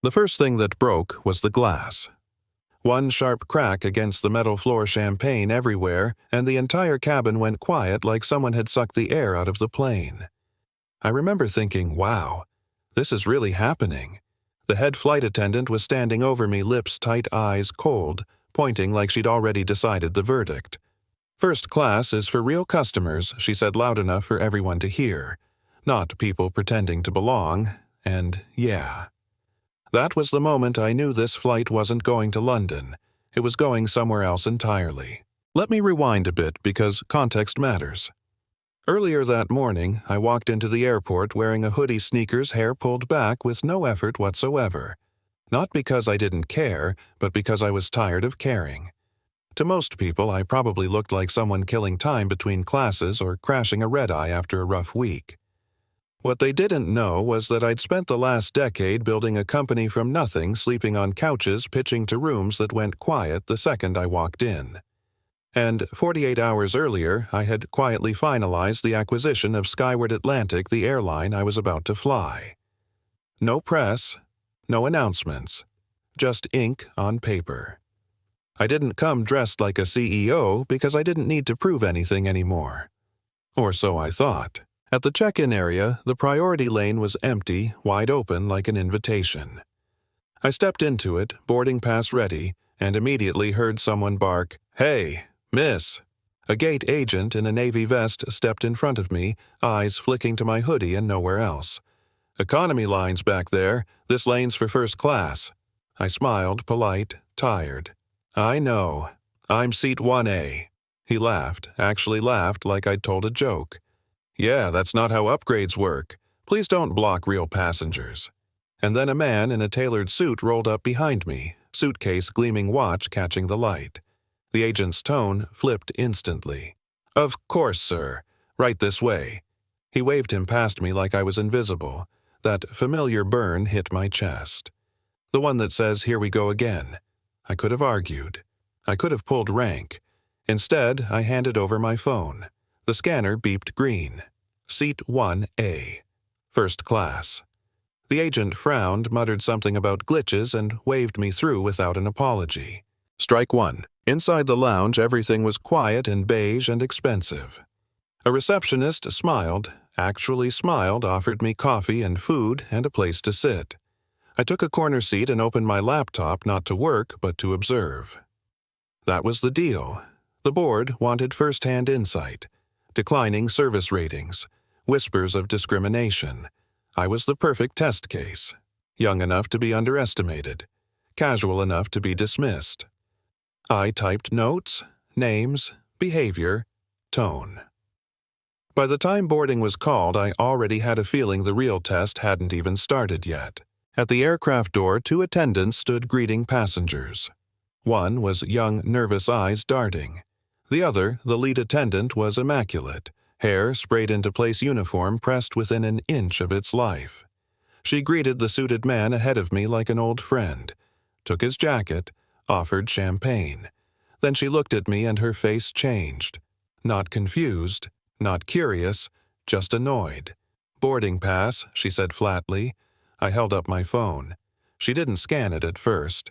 The first thing that broke was the glass. One sharp crack against the metal floor, champagne everywhere, and the entire cabin went quiet like someone had sucked the air out of the plane. I remember thinking, wow, this is really happening. The head flight attendant was standing over me, lips tight, eyes cold, pointing like she'd already decided the verdict. "First class is for real customers," she said loud enough for everyone to hear. Not people pretending to belong, and yeah. That was the moment I knew this flight wasn't going to London. It was going somewhere else entirely. Let me rewind a bit because context matters. Earlier that morning, I walked into the airport wearing a hoodie, sneakers, hair pulled back with no effort whatsoever. Not because I didn't care, but because I was tired of caring. To most people, I probably looked like someone killing time between classes or crashing a red-eye after a rough week. What they didn't know was that I'd spent the last decade building a company from nothing, sleeping on couches, pitching to rooms that went quiet the second I walked in. And 48 hours earlier, I had quietly finalized the acquisition of Skyward Atlantic, the airline I was about to fly. No press, no announcements, just ink on paper. I didn't come dressed like a CEO because I didn't need to prove anything anymore. Or so I thought. At the check-in area, the priority lane was empty, wide open like an invitation. I stepped into it, boarding pass ready, and immediately heard someone bark, "Hey, miss!" A gate agent in a navy vest stepped in front of me, eyes flicking to my hoodie and nowhere else. "Economy line's back there. This lane's for first class." I smiled, polite, tired. "I know. I'm seat 1A. He laughed, actually laughed like I'd told a joke. "Yeah, that's not how upgrades work. Please don't block real passengers." And then a man in a tailored suit rolled up behind me, suitcase, gleaming watch catching the light. The agent's tone flipped instantly. "Of course, sir. Right this way." He waved him past me like I was invisible. That familiar burn hit my chest. The one that says, "Here we go again." I could have argued. I could have pulled rank. Instead, I handed over my phone. The scanner beeped green. Seat 1A. First class. The agent frowned, muttered something about glitches, and waved me through without an apology. Strike one. Inside the lounge, everything was quiet and beige and expensive. A receptionist smiled, actually smiled, offered me coffee and food and a place to sit. I took a corner seat and opened my laptop not to work but to observe. That was the deal. The board wanted first-hand insight. Declining service ratings. Whispers of discrimination. I was the perfect test case. Young enough to be underestimated. Casual enough to be dismissed. I typed notes, names, behavior, tone. By the time boarding was called, I already had a feeling the real test hadn't even started yet. At the aircraft door, 2 attendants stood greeting passengers. One was young, nervous eyes darting. The other, the lead attendant, was immaculate, hair sprayed into place, uniform pressed within an inch of its life. She greeted the suited man ahead of me like an old friend, took his jacket, offered champagne. Then she looked at me and her face changed. Not confused, not curious, just annoyed. "Boarding pass," she said flatly. I held up my phone. She didn't scan it at first.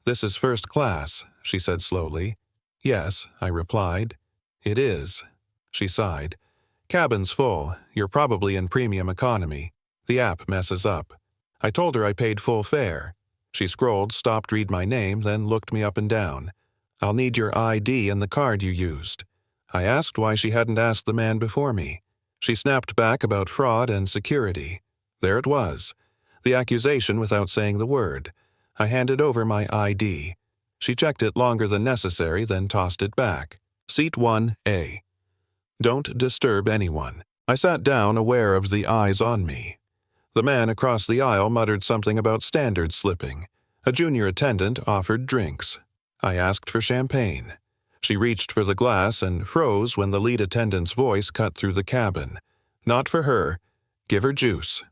"This is first class," she said slowly. "Yes," I replied. "It is." She sighed. "Cabin's full. You're probably in premium economy. The app messes up." I told her I paid full fare. She scrolled, stopped, read my name, then looked me up and down. "I'll need your ID and the card you used." I asked why she hadn't asked the man before me. She snapped back about fraud and security. There it was. The accusation without saying the word. I handed over my ID. She checked it longer than necessary, then tossed it back. Seat 1A. Don't disturb anyone. I sat down, aware of the eyes on me. The man across the aisle muttered something about standards slipping. A junior attendant offered drinks. I asked for champagne. She reached for the glass and froze when the lead attendant's voice cut through the cabin. "Not for her. Give her juice."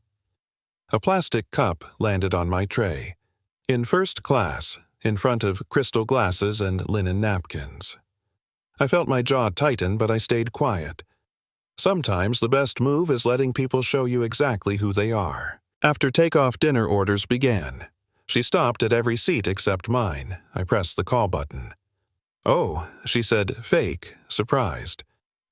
A plastic cup landed on my tray. In first class, in front of crystal glasses and linen napkins. I felt my jaw tighten, but I stayed quiet. Sometimes the best move is letting people show you exactly who they are. After takeoff, dinner orders began. She stopped at every seat except mine. I pressed the call button. "Oh," she said, fake, surprised.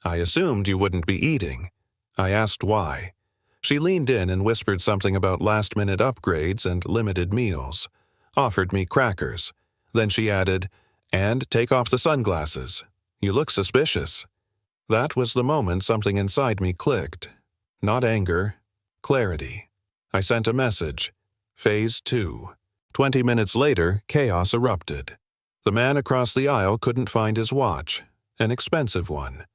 "I assumed you wouldn't be eating." I asked why. She leaned in and whispered something about last-minute upgrades and limited meals, offered me crackers. Then she added, "And take off the sunglasses. You look suspicious." That was the moment something inside me clicked. Not anger, clarity. I sent a message. Phase 2. 20 minutes later, chaos erupted. The man across the aisle couldn't find his watch, an expensive one.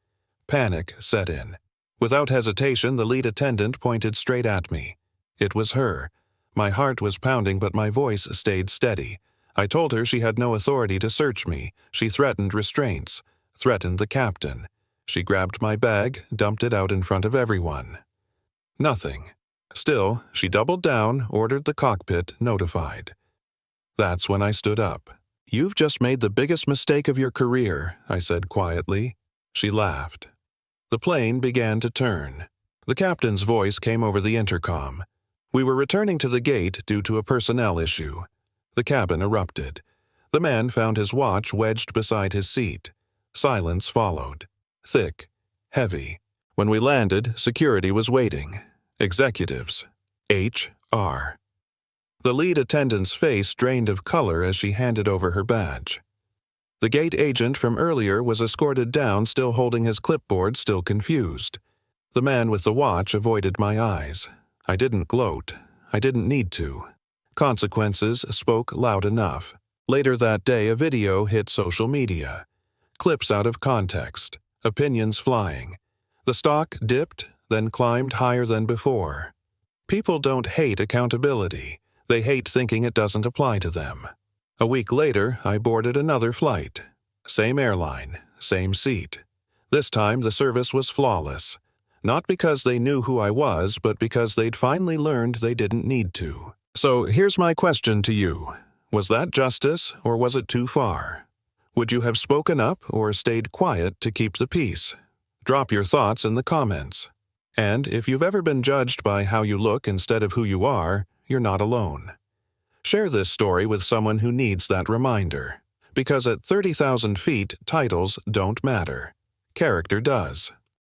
Panic set in. Without hesitation, the lead attendant pointed straight at me. It was her. My heart was pounding, but my voice stayed steady. I told her she had no authority to search me. She threatened restraints, threatened the captain. She grabbed my bag, dumped it out in front of everyone. Nothing. Still, she doubled down, ordered the cockpit notified. That's when I stood up. "You've just made the biggest mistake of your career," I said quietly. She laughed. The plane began to turn. The captain's voice came over the intercom. We were returning to the gate due to a personnel issue. The cabin erupted. The man found his watch wedged beside his seat. Silence followed. Thick, heavy. When we landed, security was waiting. Executives. HR. The lead attendant's face drained of color as she handed over her badge. The gate agent from earlier was escorted down, still holding his clipboard, still confused. The man with the watch avoided my eyes. I didn't gloat. I didn't need to. Consequences spoke loud enough. Later that day, a video hit social media. Clips out of context. Opinions flying. The stock dipped, then climbed higher than before. People don't hate accountability. They hate thinking it doesn't apply to them. A week later, I boarded another flight. Same airline, same seat. This time, the service was flawless. Not because they knew who I was, but because they'd finally learned they didn't need to. So here's my question to you. Was that justice, or was it too far? Would you have spoken up or stayed quiet to keep the peace? Drop your thoughts in the comments. And if you've ever been judged by how you look instead of who you are, you're not alone. Share this story with someone who needs that reminder. Because at 30,000 feet, titles don't matter. Character does.